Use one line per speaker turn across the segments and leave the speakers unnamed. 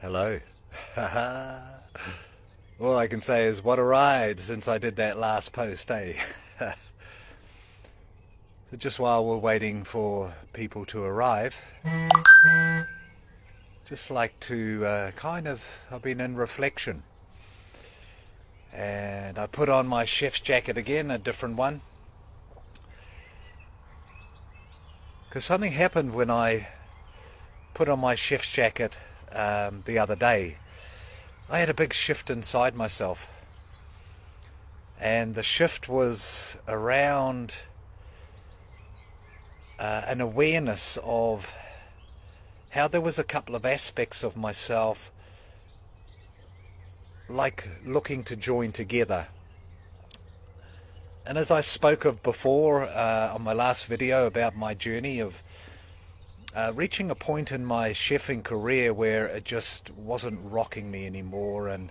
Hello. All I can say is what a ride since I did that last post, eh? So just while we're waiting for people to arrive, just like to I've been in reflection. And I put on my chef's jacket again, a different one. Because something happened when I put on my chef's jacket the other day. I had a big shift inside myself. And the shift was around an awareness of how there was a couple of aspects of myself like looking to join together. And as I spoke of before on my last video about my journey of reaching a point in my chefing career where it just wasn't rocking me anymore, and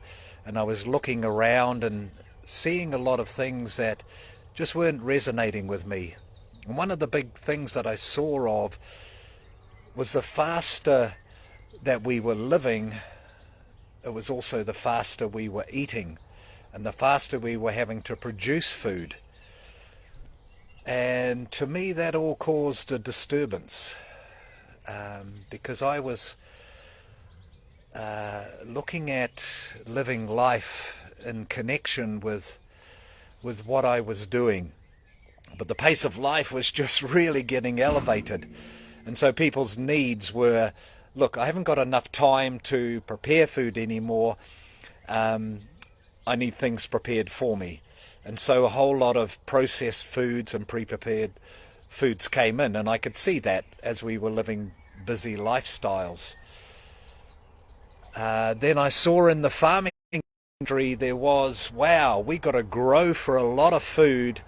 I was looking around and seeing a lot of things that just weren't resonating with me. And one of the big things that I saw of was the faster that we were living, it was also the faster we were eating, and the faster we were having to produce food. And to me that all caused a disturbance, because I was looking at living life in connection with what I was doing. But the pace of life was just really getting elevated. And so people's needs were, look, I haven't got enough time to prepare food anymore. I need things prepared for me. And so a whole lot of processed foods and pre-prepared foods came in. And I could see that as we were living busy lifestyles. Then I saw in the farming industry there was, wow, we got to grow for a lot of food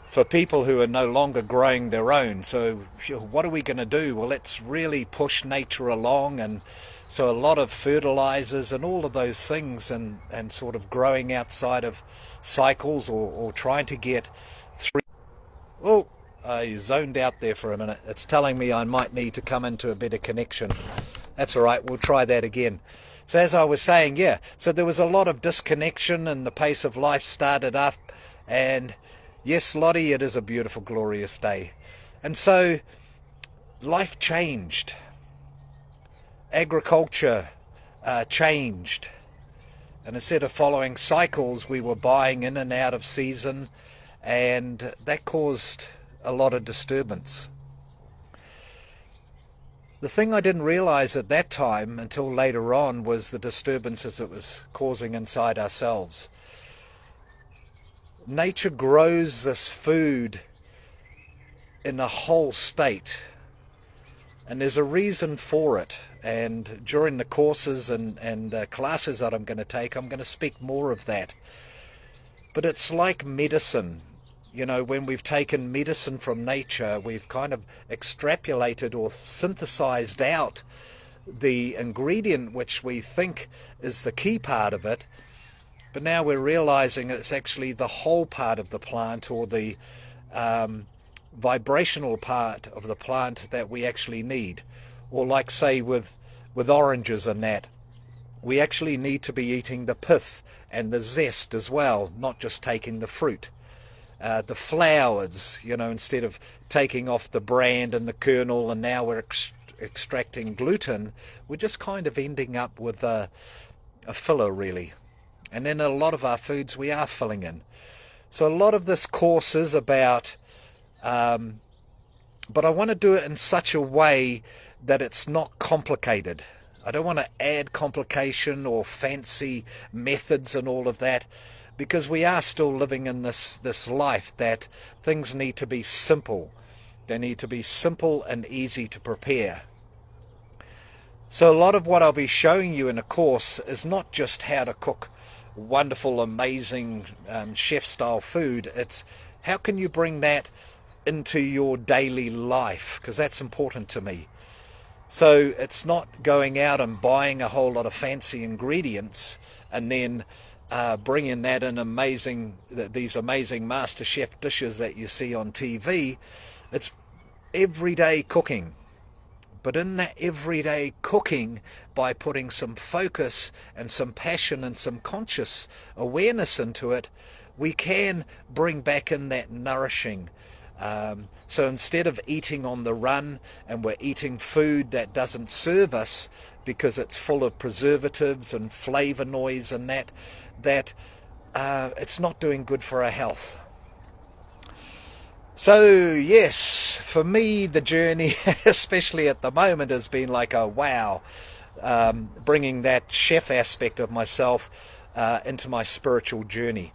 for people who are no longer growing their own. So what are we going to do? Well, let's really push nature along. And so a lot of fertilizers and all of those things, and sort of growing outside of cycles, or trying to get through. Oh, I zoned out there for a minute. It's telling me I might need to come into a better connection. That's all right, we'll try that again. So as I was saying, yeah, so there was a lot of disconnection, and the pace of life started up. And yes, Lottie, it is a beautiful, glorious day. And so life changed. Agriculture changed. And instead of following cycles, we were buying in and out of season, and that caused a lot of disturbance. The thing I didn't realize at that time until later on was the disturbances it was causing inside ourselves. Nature grows this food in a whole state, and there's a reason for it. And during the courses and classes that I'm going to take, I'm going to speak more of that. But it's like medicine. You know, when we've taken medicine from nature, we've kind of extrapolated or synthesized out the ingredient which we think is the key part of it. But now we're realizing it's actually the whole part of the plant, or the vibrational part of the plant that we actually need. Or like, say, with oranges and that, we actually need to be eating the pith and the zest as well, not just taking the fruit. The flowers, you know, instead of taking off the brand and the kernel, and now we're extracting gluten, we're just kind of ending up with a filler, really. And then a lot of our foods we are filling in. So a lot of this course is about, but I want to do it in such a way that it's not complicated. I don't want to add complication or fancy methods and all of that, because we are still living in this life that things need to be simple. They need to be simple and easy to prepare. So a lot of what I'll be showing you in a course is not just how to cook wonderful, amazing chef-style food. It's how can you bring that into your daily life, because that's important to me. So it's not going out and buying a whole lot of fancy ingredients and then bringing that in these amazing master chef dishes that you see on TV. It's everyday cooking, But in that everyday cooking, by putting some focus and some passion and some conscious awareness into it, we can bring back in that nourishing. So instead of eating on the run and we're eating food that doesn't serve us because it's full of preservatives and flavonoids and that it's not doing good for our health. So yes, for me the journey, especially at the moment, has been like a wow, bringing that chef aspect of myself into my spiritual journey.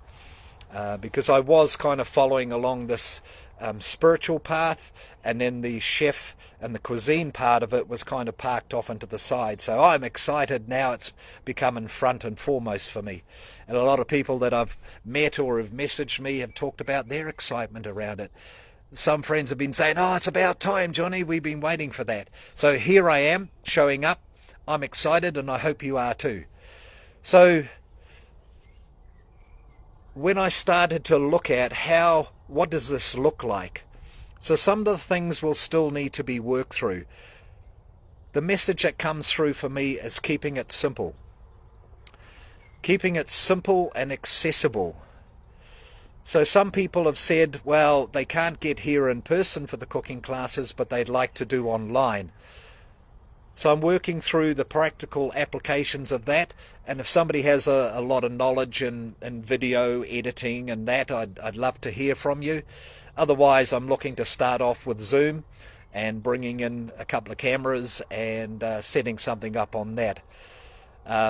Because I was kind of following along this spiritual path, and then the chef and the cuisine part of it was kind of parked off into the side. So I'm excited now, it's becoming front and foremost for me. And a lot of people that I've met or have messaged me have talked about their excitement around it. Some friends have been saying, oh, it's about time, Johnny, we've been waiting for that. So here I am, showing up. I'm excited, and I hope you are too. So when I started to look at what does this look like? So some of the things will still need to be worked through. The message that comes through for me is keeping it simple. Keeping it simple and accessible. So some people have said, well, they can't get here in person for the cooking classes, but they'd like to do online. So I'm working through the practical applications of that, and if somebody has a lot of knowledge in video editing and that, I'd love to hear from you. Otherwise, I'm looking to start off with Zoom and bringing in a couple of cameras and setting something up on that.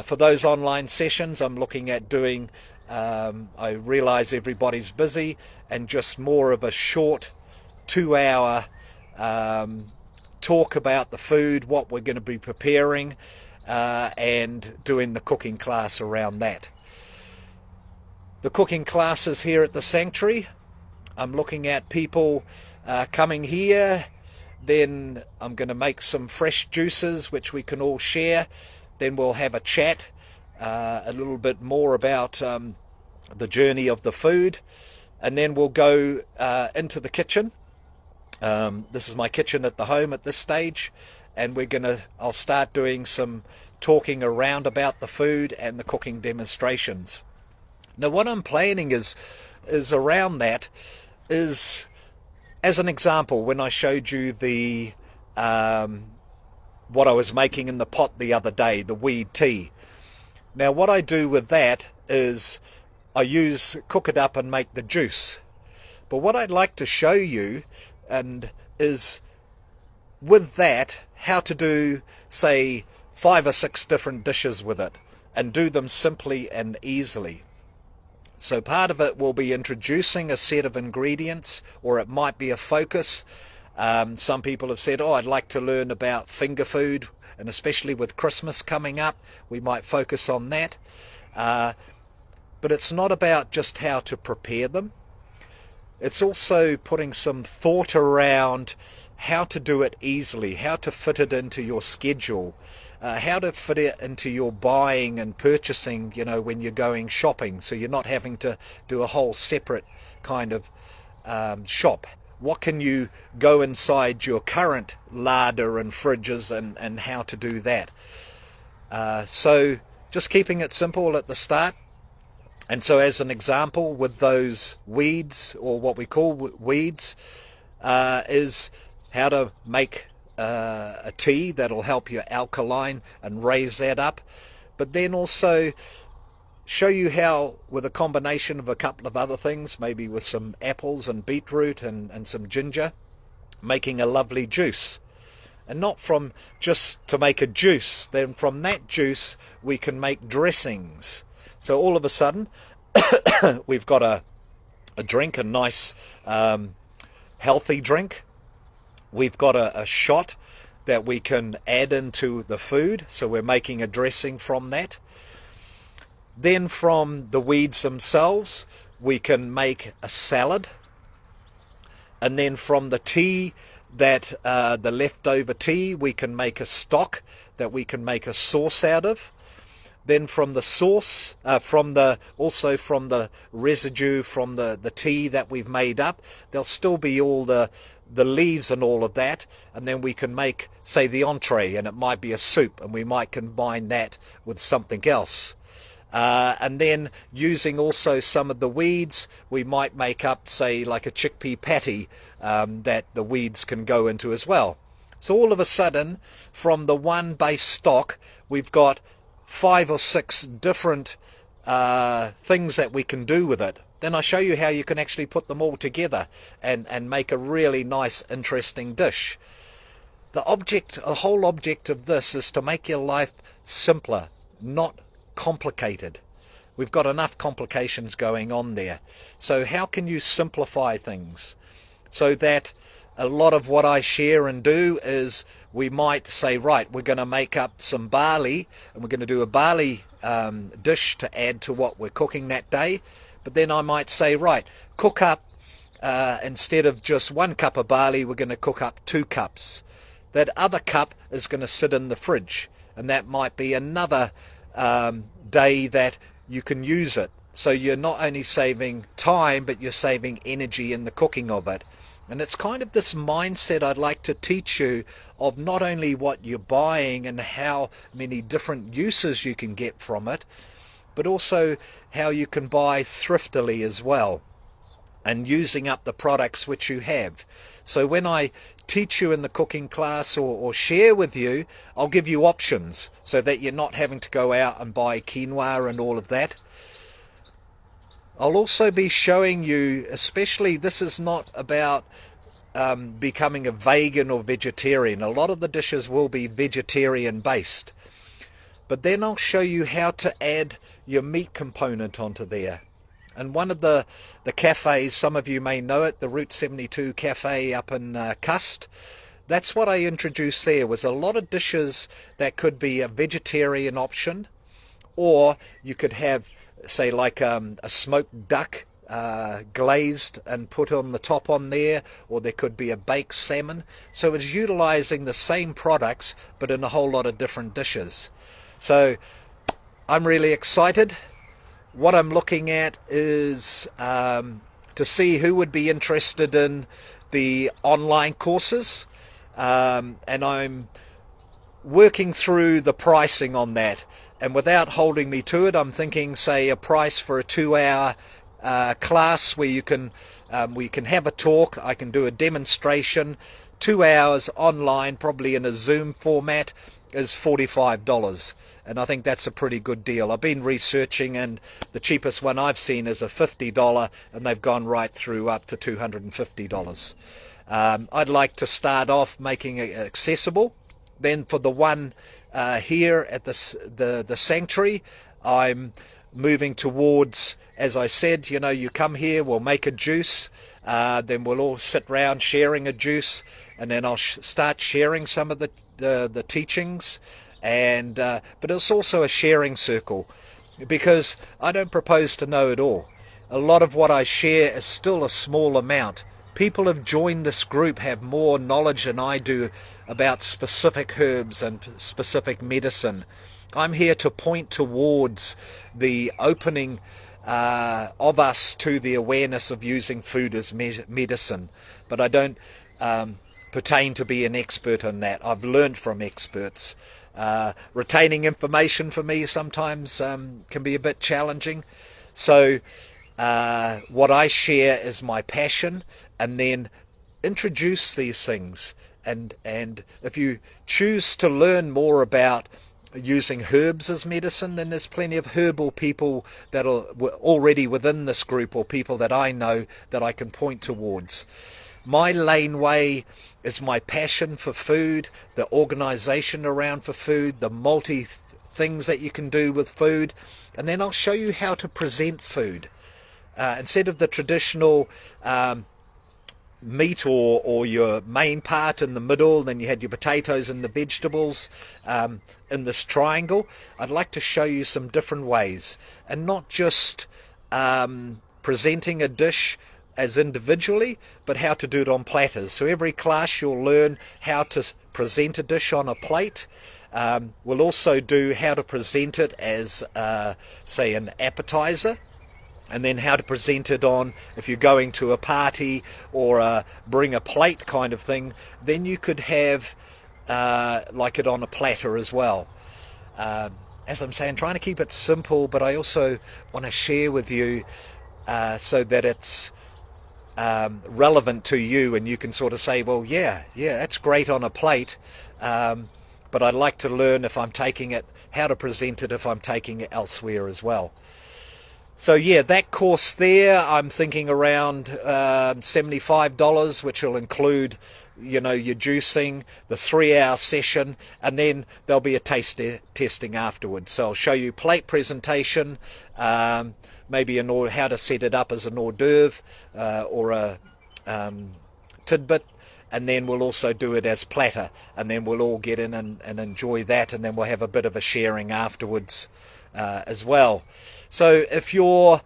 For those online sessions, I'm looking at doing, I realize everybody's busy, and just more of a short 2-hour talk about the food, what we're going to be preparing, and doing the cooking class around that. The cooking classes here at the sanctuary, I'm looking at people coming here, then I'm going to make some fresh juices which we can all share, then we'll have a chat a little bit more about the journey of the food, and then we'll go into the kitchen. This is my kitchen at the home at this stage, and I'll start doing some talking around about the food and the cooking demonstrations. Now what I'm planning is around that is, as an example, when I showed you the what I was making in the pot the other day, the weed tea. Now what I do with that is I cook it up and make the juice. But what I'd like to show you is with that how to do, say, 5 or 6 different dishes with it and do them simply and easily. So part of it will be introducing a set of ingredients, or it might be a focus. Some people have said, oh, I'd like to learn about finger food, and especially with Christmas coming up, we might focus on that. But it's not about just how to prepare them. It's also putting some thought around how to do it easily, how to fit it into your schedule, how to fit it into your buying and purchasing, when you're going shopping, so you're not having to do a whole separate kind of shop. What can you go inside your current larder and fridges, and how to do that. So just keeping it simple at the start. And so as an example, with those weeds, or what we call weeds, is how to make a tea that'll help your alkaline and raise that up. But then also show you how, with a combination of a couple of other things, maybe with some apples and beetroot and some ginger, making a lovely juice. And not from just to make a juice, then from that juice we can make dressings. So all of a sudden, we've got a drink, a nice healthy drink. We've got a shot that we can add into the food, so we're making a dressing from that. Then from the weeds themselves, we can make a salad. And then from the tea, the leftover tea, we can make a stock that we can make a sauce out of. Then from the sauce, also from the residue from the tea that we've made up, there'll still be all the leaves and all of that, and then we can make, say, the entree, and it might be a soup, and we might combine that with something else. And then using also some of the weeds, we might make up, say, like a chickpea patty that the weeds can go into as well. So all of a sudden, from the one base stock, we've got 5 or 6 different things that we can do with it. Then I show you how you can actually put them all together and make a really nice, interesting dish. The whole object of this is to make your life simpler, not complicated. We've got enough complications going on there. So how can you simplify things? So that a lot of what I share and do is we might say, right, we're going to make up some barley, and we're going to do a barley dish to add to what we're cooking that day. But then I might say, right, cook up, instead of just 1 cup of barley, we're going to cook up 2 cups. That other cup is going to sit in the fridge, and that might be another day that you can use it. So you're not only saving time, but you're saving energy in the cooking of it. And it's kind of this mindset I'd like to teach you of not only what you're buying and how many different uses you can get from it, but also how you can buy thriftily as well, and using up the products which you have. So when I teach you in the cooking class or share with you, I'll give you options so that you're not having to go out and buy quinoa and all of that. I'll also be showing you, especially, this is not about becoming a vegan or vegetarian. A lot of the dishes will be vegetarian based. But then I'll show you how to add your meat component onto there. And one of the cafes, some of you may know it, the Route 72 cafe up in Cust, that's what I introduced there, was a lot of dishes that could be a vegetarian option, or you could have, say, like a smoked duck glazed and put on the top on there, or there could be a baked salmon. So it's utilizing the same products but in a whole lot of different dishes. So I'm really excited. What I'm looking at is to see who would be interested in the online courses, and I'm working through the pricing on that. And without holding me to it, I'm thinking, say, a price for a 2-hour class where you can have a talk, I can do a demonstration, 2 hours online, probably in a Zoom format, is $45, and I think that's a pretty good deal. I've been researching, and the cheapest one I've seen is a $50, and they've gone right through up to $250. I'd like to start off making it accessible. Then for the one here at the sanctuary, I'm moving towards, as I said, you come here, we'll make a juice, then we'll all sit round sharing a juice, and then I'll start sharing some of the teachings, and but it's also a sharing circle, because I don't propose to know it all. A lot of what I share is still a small amount. People have joined this group have more knowledge than I do about specific herbs and specific medicine. I'm here to point towards the opening of us to the awareness of using food as medicine, but I don't pertain to be an expert on that. I've learned from experts. Retaining information for me sometimes can be a bit challenging. So what I share is my passion, and then introduce these things. And if you choose to learn more about using herbs as medicine, then there's plenty of herbal people that are already within this group, or people that I know that I can point towards. My laneway is my passion for food, the organization around for food, the multi things that you can do with food, and then I'll show you how to present food. Instead of the traditional meat or your main part in the middle, then you had your potatoes and the vegetables in this triangle, I'd like to show you some different ways, and not just presenting a dish as individually, but how to do it on platters. So every class you'll learn how to present a dish on a plate. We'll also do how to present it as, say, an appetizer, and then how to present it on, if you're going to a party or bring a plate kind of thing, then you could have like it on a platter as well. As I'm saying, trying to keep it simple, but I also want to share with you so that it's relevant to you, and you can sort of say, well, yeah, that's great on a plate, but I'd like to learn, if I'm taking it, how to present it if I'm taking it elsewhere as well. So yeah, that course there, I'm thinking around $75, which will include, your juicing, the 3-hour session, and then there'll be a taste testing afterwards. So I'll show you plate presentation, maybe how to set it up as an hors d'oeuvre or a tidbit, and then we'll also do it as platter, and then we'll all get in and enjoy that, and then we'll have a bit of a sharing afterwards as well. So if you're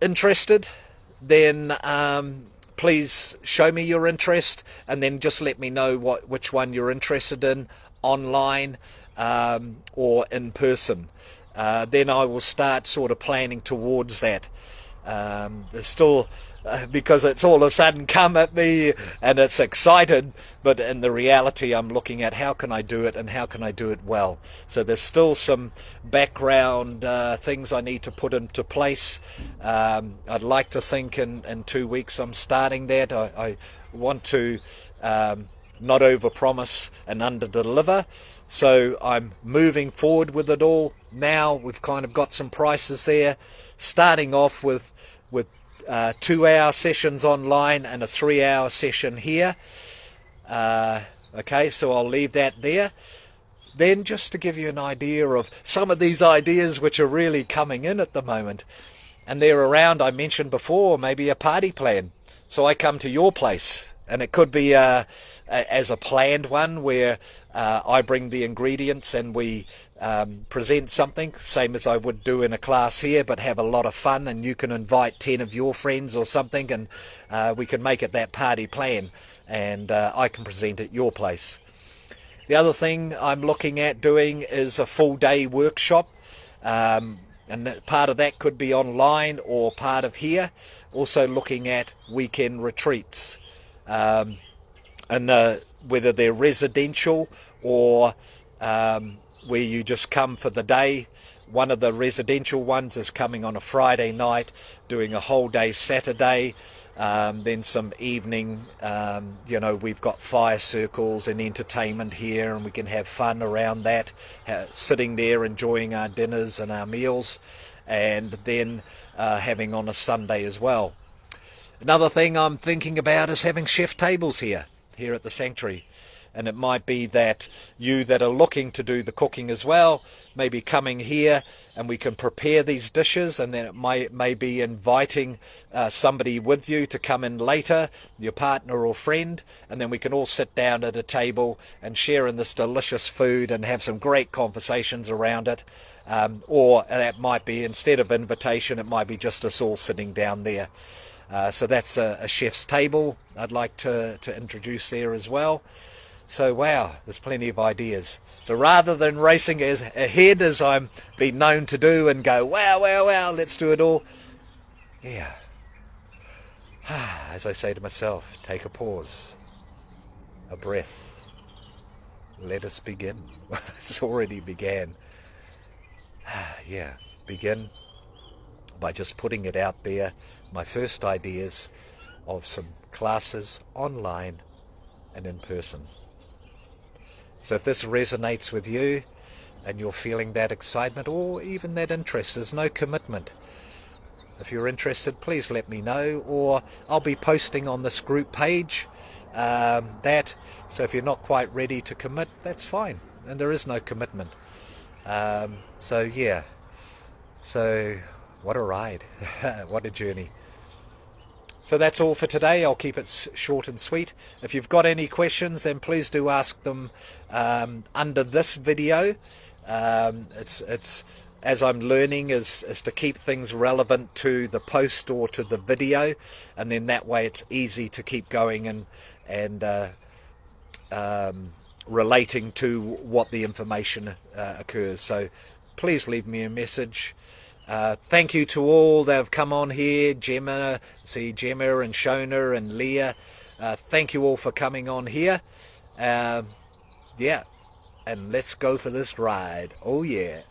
interested, then please show me your interest, and then just let me know which one you're interested in, online or in person. Then I will start sort of planning towards that. There's still, because it's all of a sudden come at me and it's excited, but in the reality I'm looking at how can I do it and how can I do it well. So there's still some background things I need to put into place. I'd like to think in 2 weeks I'm starting that. I want to not overpromise and underdeliver. So I'm moving forward with it all. Now we've kind of got some prices there, starting off with 2-hour sessions online and a 3-hour session here. Okay, so I'll leave that there. Then just to give you an idea of some of these ideas which are really coming in at the moment, and they're around, I mentioned before, maybe a party plan. So I come to your place, and it could be as a planned one where I bring the ingredients and we present something, same as I would do in a class here, but have a lot of fun, and you can invite 10 of your friends or something, and we can make it that party plan, and I can present at your place. The other thing I'm looking at doing is a full day workshop, and part of that could be online or part of here. Also looking at weekend retreats, and whether they're residential or where you just come for the day. One of the residential ones is coming on a Friday night, doing a whole day Saturday, then some evening, we've got fire circles and entertainment here, and we can have fun around that, sitting there enjoying our dinners and our meals, and then having on a Sunday as well. Another thing I'm thinking about is having chef tables here at the sanctuary. And it might be that you that are looking to do the cooking as well, may be coming here and we can prepare these dishes, and then it may be inviting somebody with you to come in later, your partner or friend, and then we can all sit down at a table and share in this delicious food and have some great conversations around it. Or that might be, instead of invitation, it might be just us all sitting down there. So that's a chef's table I'd like to introduce there as well. So wow, there's plenty of ideas. So rather than racing ahead as I'm been known to do and go, wow, let's do it all. Yeah. As I say to myself, take a pause, a breath. Let us begin. It's already began. Yeah, begin by just putting it out there. My first ideas of some classes online and in person. So if this resonates with you and you're feeling that excitement or even that interest, there's no commitment. If you're interested, please let me know, or I'll be posting on this group page that. So if you're not quite ready to commit, that's fine, and there is no commitment. So yeah, so what a ride. What a journey. So that's all for today. I'll keep it short and sweet. If you've got any questions, then please do ask them under this video. It's as I'm learning is to keep things relevant to the post or to the video, and then that way it's easy to keep going and relating to what the information occurs. So please leave me a message. Thank you to all that have come on here, Gemma, Gemma and Shona and Leah. Thank you all for coming on here. Yeah, and let's go for this ride. Oh yeah.